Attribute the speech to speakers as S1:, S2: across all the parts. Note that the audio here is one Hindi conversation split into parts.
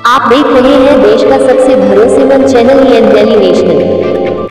S1: आप देख रहे हैं देश का सबसे भरोसेमंद चैनल ये दिल्ली नेशनल।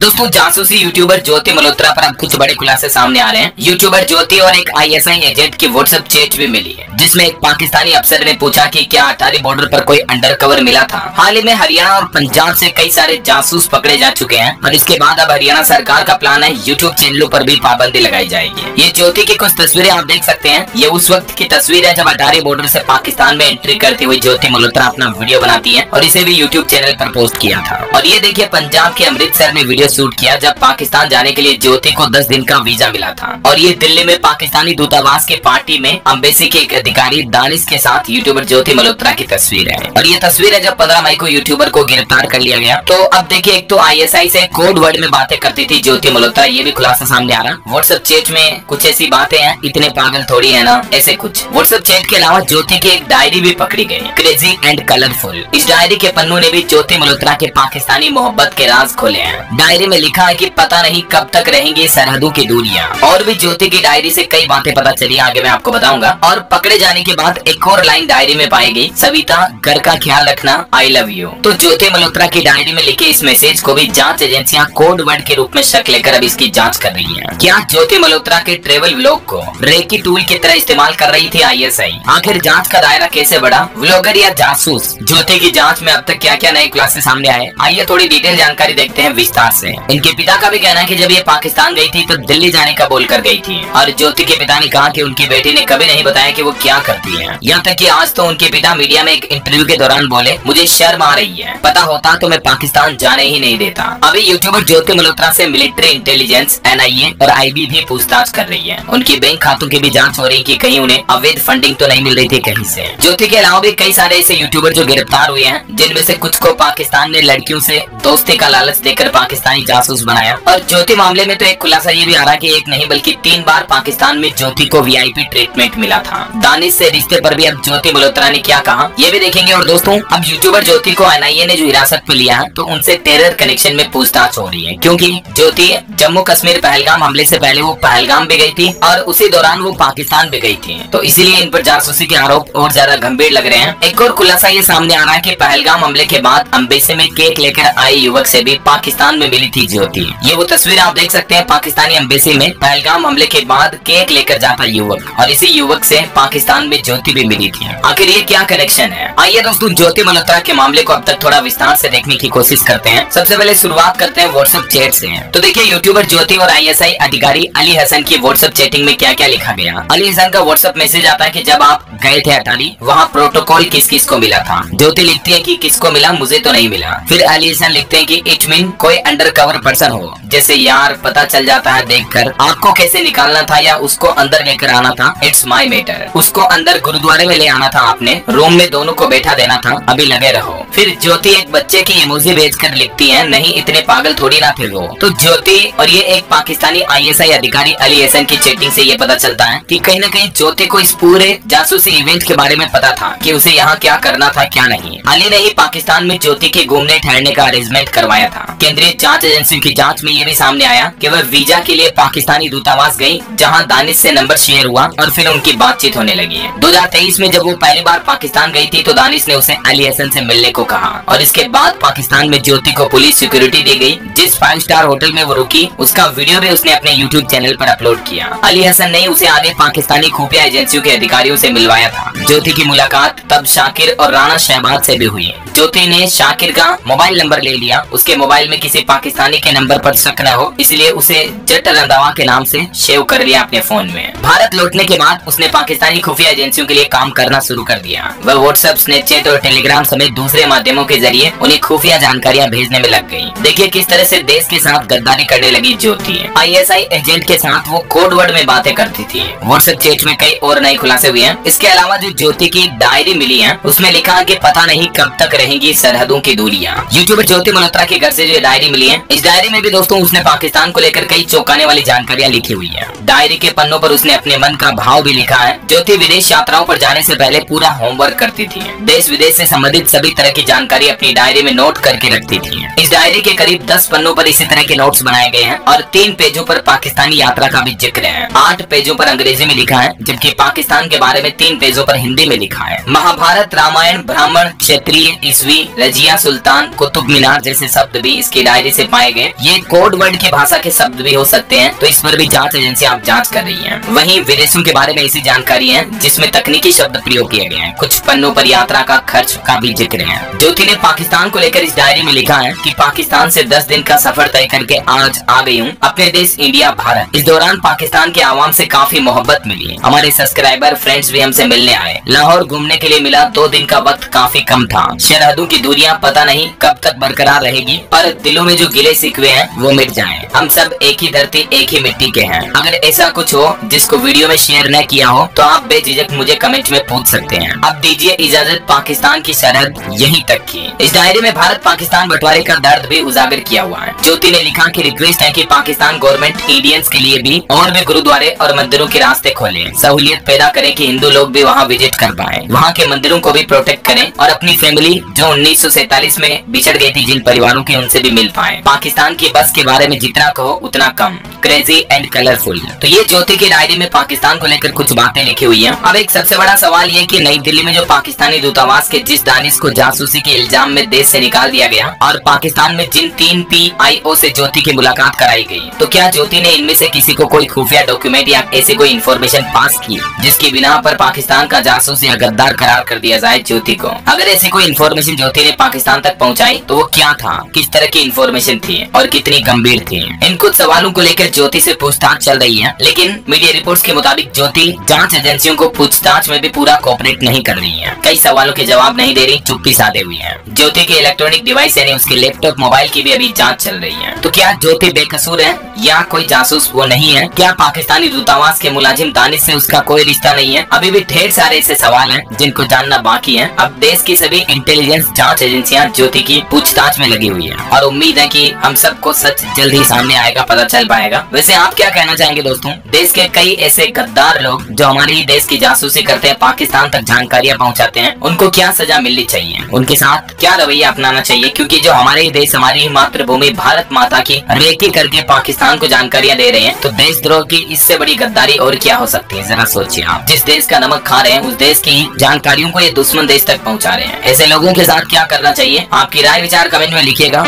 S2: दोस्तों, जासूसी यूट्यूबर ज्योति मल्होत्रा पर अब कुछ बड़े खुलासे सामने आ रहे हैं। यूट्यूबर ज्योति और एक आईएसआई एजेंट की व्हाट्सएप चैट भी मिली है, जिसमें एक पाकिस्तानी अफसर ने पूछा कि क्या अटारी बॉर्डर पर कोई अंडरकवर मिला था। हाल ही में हरियाणा और पंजाब से कई सारे जासूस पकड़े जा चुके हैं और इसके बाद अब हरियाणा सरकार का प्लान है यूट्यूब चैनलों पर भी पाबंदी लगाई जाएगी। ये ज्योति की कुछ तस्वीरें आप देख सकते हैं। ये उस वक्त की तस्वीर है जब अटारी बॉर्डर से पाकिस्तान में एंट्री करती हुई ज्योति मल्होत्रा अपना वीडियो बनाती है और इसे भी यूट्यूब चैनल पर पोस्ट किया था। और ये देखिए, पंजाब के अमृतसर में वीडियो शूट किया जब पाकिस्तान जाने के लिए ज्योति को 10 दिन का वीजा मिला था। और ये दिल्ली में पाकिस्तानी दूतावास के पार्टी में अम्बेसी के एक अधिकारी दानिश के साथ यूट्यूबर ज्योति मल्होत्रा की तस्वीर है। और ये तस्वीर है जब 15 मई को यूट्यूबर को गिरफ्तार कर लिया गया। तो अब देखिए, एक तो आईएसआई से कोड वर्ड में बातें करती थी ज्योति मल्होत्रा, ये भी खुलासा सामने आ रहा। व्हाट्सएप चैट में कुछ ऐसी बातें हैं, इतने पागल थोड़ी है ना, ऐसे कुछ। व्हाट्सएप चैट के अलावा ज्योति की एक डायरी भी पकड़ी गई, क्रेजी एंड कलरफुल। इस डायरी के पन्नों ने भी ज्योति मल्होत्रा के पाकिस्तानी मोहब्बत के राज खोले हैं। डायरी में लिखा है कि पता नहीं कब तक रहेंगी सरहदों की दूरियां। और भी ज्योति की डायरी से कई बातें पता चली, आगे मैं आपको बताऊंगा। और पकड़े जाने के बाद एक और लाइन डायरी में पाई गई, सविता घर का ख्याल रखना, आई लव यू। तो ज्योति मल्होत्रा की डायरी में लिखे इस मैसेज को भी जांच एजेंसियां कोड वर्ड के रूप में शक लेकर अब इसकी जांच कर रही है। क्या ज्योति मल्होत्रा के ट्रेवल व्लॉग को रेकी टूल की तरह इस्तेमाल कर रही थी आईएसआई? आखिर जांच का दायरा कैसे बढ़ा? व्लॉगर या जासूस? ज्योति की जांच में अब तक क्या क्या नए खुलासे सामने आए, आइए थोड़ी डिटेल जानकारी देखते हैं विस्तार से। इनके पिता का भी कहना है कि जब ये पाकिस्तान गई थी तो दिल्ली जाने का बोलकर गई थी। और ज्योति के पिता ने कहा कि उनकी बेटी ने कभी नहीं बताया कि वो क्या करती है। यहाँ तक कि आज तो उनके पिता मीडिया में एक इंटरव्यू के दौरान बोले, मुझे शर्म आ रही है, पता होता तो मैं पाकिस्तान जाने ही नहीं देता। अभी यूट्यूबर ज्योति मल्होत्रा से मिलिट्री इंटेलिजेंस, एनआईए और आईबी भी पूछताछ कर रही है। उनकी बैंक खातों की भी जांच हो रही है कि कहीं उन्हें अवैध फंडिंग तो नहीं मिल रही थी कहीं से। ज्योति के अलावा भी कई सारे ऐसे यूट्यूबर जो गिरफ्तार हुए हैं, जिनमें से कुछ को पाकिस्तान ने लड़कियों से दोस्ती का लालच देकर पाकिस्तानी जासूस बनाया। और ज्योति मामले में तो एक खुलासा ये भी आ रहा कि एक नहीं बल्कि 3 बार पाकिस्तान में ज्योति को वीआईपी ट्रीटमेंट मिला था। दानिश से रिश्ते पर भी अब ज्योति मल्होत्रा ने क्या कहा, ये भी देखेंगे। और दोस्तों, अब यूट्यूबर ज्योति को एनआईए ने जो हिरासत में लिया है, तो उनसे टेरर कनेक्शन में पूछताछ हो रही है, क्योंकि ज्योति जम्मू कश्मीर पहलगाम हमले से पहले वो पहलगाम भी गई थी और उसी दौरान वो पाकिस्तान भी गई थी। तो इसीलिए इन पर जासूसी के आरोप और ज्यादा गंभीर लग रहे हैं। एक और खुलासा ये सामने आ रहा है कि पहलगाम हमले के बाद अम्बेसी में केक लेकर आई युवक से भी पाकिस्तान में मिली थी ज्योति। ये वो तस्वीर आप देख सकते हैं, पाकिस्तानी एम्बेसी में पहलगाम हमले के बाद केक लेकर जाता युवक, और इसी युवक से पाकिस्तान में ज्योति भी मिली थी। आखिर ये क्या कनेक्शन है? आइए दोस्तों, ज्योति मल्होत्रा के मामले को अब तक थोड़ा विस्तार से देखने की कोशिश करते हैं। सबसे पहले शुरुआत करते हैं व्हाट्सएप चैट से। तो देखिए, यूट्यूबर ज्योति और आईएसआई अधिकारी अली हसन की व्हाट्सएप चैटिंग में क्या क्या लिखा गया। अली हसन का व्हाट्सएप मैसेज आता है कि जब आप गए थे अटारी, वहाँ प्रोटोकॉल किस किस को मिला था। ज्योति लिखती है कि किसको मिला, मुझे तो नहीं मिला। फिर अली हसन लिखते हैं कि इट मीन कोई अंडर कवर पर्सन हो, जैसे यार पता चल जाता है देखकर, आपको कैसे निकालना था या उसको अंदर लेकर आना था, इट्स माई मैटर। उसको अंदर गुरुद्वारे में ले आना था आपने, रूम में दोनों को बैठा देना था, अभी लगे रहो। फिर ज्योति एक बच्चे की इमोजी भेजकर लिखती है, नहीं इतने पागल थोड़ी ना थे वो। तो ज्योति और ये एक पाकिस्तानी आईएसआई अधिकारी अली हसन की चैटिंग से ये पता चलता है कि कहीं न कहीं ज्योति को इस पूरे जासूसी इवेंट के बारे में पता था कि उसे यहाँ क्या करना था क्या नहीं। अली ने ही पाकिस्तान में ज्योति के घूमने ठहरने का अरेंजमेंट करवाया था। केंद्रीय जांच एजेंसी की जांच में ये भी सामने आया कि वह वीजा के लिए पाकिस्तानी दूतावास गई, जहां दानिश से नंबर शेयर हुआ और फिर उनकी बातचीत होने लगी है। 2023 में जब वो पहली बार पाकिस्तान गई थी तो दानिश ने उसे अली हसन से मिलने को कहा और इसके बाद पाकिस्तान में ज्योति को पुलिस सिक्योरिटी दी गई। जिस 5 स्टार होटल में वो रुकी, उसका वीडियो भी उसने अपने यूट्यूब चैनल पर अपलोड किया। अली हसन ने उसे आगे पाकिस्तानी खुफिया एजेंसियों के अधिकारियों से मिलवाया था। ज्योति की मुलाकात तब शाकिर और राणा शहबाज से भी हुई। ज्योति ने शाकिर का मोबाइल नंबर ले लिया, उसके मोबाइल में किसी पाकिस्तानी के नंबर पर शक न हो, इसलिए उसे जट रंधावा के नाम से सेव कर लिया अपने फोन में। भारत लौटने के बाद उसने पाकिस्तानी खुफिया एजेंसियों के लिए काम करना शुरू कर दिया। वह व्हाट्सएप, स्नैपचैट और टेलीग्राम समेत दूसरे माध्यमों के जरिए उन्हें खुफिया जानकारियां भेजने में लग गई। देखिए किस तरह से देश के साथ गद्दारी करने लगी ज्योति। आईएसआई एजेंट के साथ वो कोड वर्ड में बातें करती थी। व्हाट्सएप चैट में कई और नए खुलासे हुए हैं। इसके अलावा जो ज्योति की डायरी मिली है, उसमें लिखा है कि पता नहीं कब तक रहेंगी सरहदों की दूरियां। यूट्यूबर ज्योति मल्होत्रा के घर से जो डायरी मिली है, इस डायरी में भी दोस्तों उसने पाकिस्तान को लेकर कई चौंकाने वाली जानकारियां लिखी हुई है। डायरी के पन्नों पर उसने अपने मन का भाव भी लिखा है। ज्योति विदेश यात्राओं पर जाने से पहले पूरा होमवर्क करती थी। देश विदेश से संबंधित सभी तरह की जानकारी अपनी डायरी में नोट करके रखती थी। इस डायरी के करीब 10 पन्नों पर इसी तरह के नोट्स बनाए गए हैं और 3 पेजों पर पाकिस्तानी यात्रा का भी जिक्र है। 8 पेजों पर अंग्रेजी में लिखा है, जबकि पाकिस्तान के बारे में 3 पेजों पर हिंदी में लिखा है। महाभारत, रामायण, ब्राह्मण, क्षत्रिय, ईसवी, रजिया, सुल्तान, कुतुब मीनार जैसे शब्द भी इसकी डायरी से पाए गए। ये कोड वर्ड की भाषा के शब्द भी हो सकते हैं, तो इस पर भी जांच एजेंसी आप जांच कर रही है। वहीं विदेशों के बारे में ऐसी जानकारी है जिसमें तकनीकी शब्द प्रयोग किए गए हैं। कुछ पन्नों पर यात्रा का खर्च का भी जिक्र है। ज्योति ने पाकिस्तान को लेकर इस डायरी में लिखा है कि पाकिस्तान से 10 दिन का सफर तय करके आज आ गई हूँ अपने देश इंडिया भारत। इस दौरान पाकिस्तान के आवाम से काफी मोहब्बत मिली। हमारे सब्सक्राइबर फ्रेंड्स भी हमसे मिलने आए। लाहौर घूमने के लिए मिला। 2 दिन का वक्त काफी कम था। सरहदों की दूरियां पता नहीं कब तक बरकरार रहेगी, पर दिलों में जो गिले शिकवे हैं वो मिट जाएं। हम सब एक ही धरती एक ही मिट्टी के हैं। अगर ऐसा कुछ हो जिसको वीडियो में शेयर न किया हो तो आप बेझिझक मुझे कमेंट में पूछ सकते हैं। अब दीजिए इजाजत पाकिस्तान की सरहद यहीं तक की। इस डायरी में भारत पाकिस्तान बंटवारे का दर्द भी उजागर किया हुआ है। ज्योति ने लिखा कि रिक्वेस्ट है कि पाकिस्तान गवर्नमेंट इंडियंस के लिए भी और भी गुरुद्वारे और मंदिरों के रास्ते खोले, सहूलियत पैदा करें कि हिंदू लोग भी वहाँ विजिट कर पाए, वहाँ के मंदिरों को भी प्रोटेक्ट करें और अपनी फैमिली जो 1947 में बिछड़ गई थी जिन परिवारों की, उनसे भी मिल पाए। पाकिस्तान की बस के बारे में जितना कहो उतना कम, क्रेजी एंड कलरफुल। तो ये ज्योति की डायरी में पाकिस्तान को लेकर कुछ बातें लिखी हुई हैं। अब एक सबसे बड़ा सवाल ये कि नई दिल्ली में जो पाकिस्तानी दूतावास के जिस दानिश को जासूसी के इल्जाम में देश से निकाल दिया गया और पाकिस्तान में जिन 3 PIO से ज्योति की मुलाकात कराई गई, तो क्या ज्योति ने इनमें से किसी को कोई खुफिया डॉक्यूमेंट या ऐसी कोई इन्फॉर्मेशन पास की जिसकी बिना पर पाकिस्तान का जासूस या गद्दार करार कर दिया जाए ज्योति को? अगर ऐसी कोई इन्फॉर्मेशन ज्योति ने पाकिस्तान तक पहुंचाई तो वो क्या था, किस तरह की इन्फॉर्मेशन थी और कितनी गंभीर थी? इन कुछ सवालों को लेकर ज्योति से पूछताछ चल रही है, लेकिन मीडिया रिपोर्ट्स के मुताबिक ज्योति जांच एजेंसियों को पूछताछ में भी पूरा कोऑपरेट नहीं कर रही है। कई सवालों के जवाब नहीं दे रही, चुप्पी साधे हुई है। ज्योति के इलेक्ट्रॉनिक डिवाइस यानी उसके लैपटॉप, मोबाइल की भी अभी जांच चल रही है। तो क्या ज्योति बेकसूर है या कोई जासूस वो नहीं है? क्या पाकिस्तानी दूतावास के मुलाजिम दानिश से उसका कोई रिश्ता नहीं है? अभी भी ढेर सारे ऐसे सवाल हैं जिनको जानना बाकी है। अब देश की सभी इंटेलिजेंस जांच एजेंसियां ज्योति की पूछताछ में लगी हुई है और उम्मीद है कि हम सबको सच जल्द ही सामने आएगा, पता चल पाएगा। वैसे आप क्या कहना चाहेंगे दोस्तों? देश के कई ऐसे गद्दार लोग जो हमारे ही देश की जासूसी करते हैं, पाकिस्तान तक जानकारियां पहुंचाते हैं, उनको क्या सजा मिलनी चाहिए? उनके साथ क्या रवैया अपनाना चाहिए? क्योंकि जो हमारे ही देश, हमारी ही मातृभूमि भारत माता की रेकी करके पाकिस्तान को जानकारियां दे रहे हैं, तो देशद्रोह की इससे बड़ी गद्दारी और क्या हो सकती है? जरा सोचिए आप। जिस देश का नमक खा रहे हैं उस देश की जानकारियों को ये दुश्मन देश तक पहुंचा रहे हैं। ऐसे लोगों के साथ क्या करना चाहिए? आपकी राय विचार कमेंट में लिखिएगा।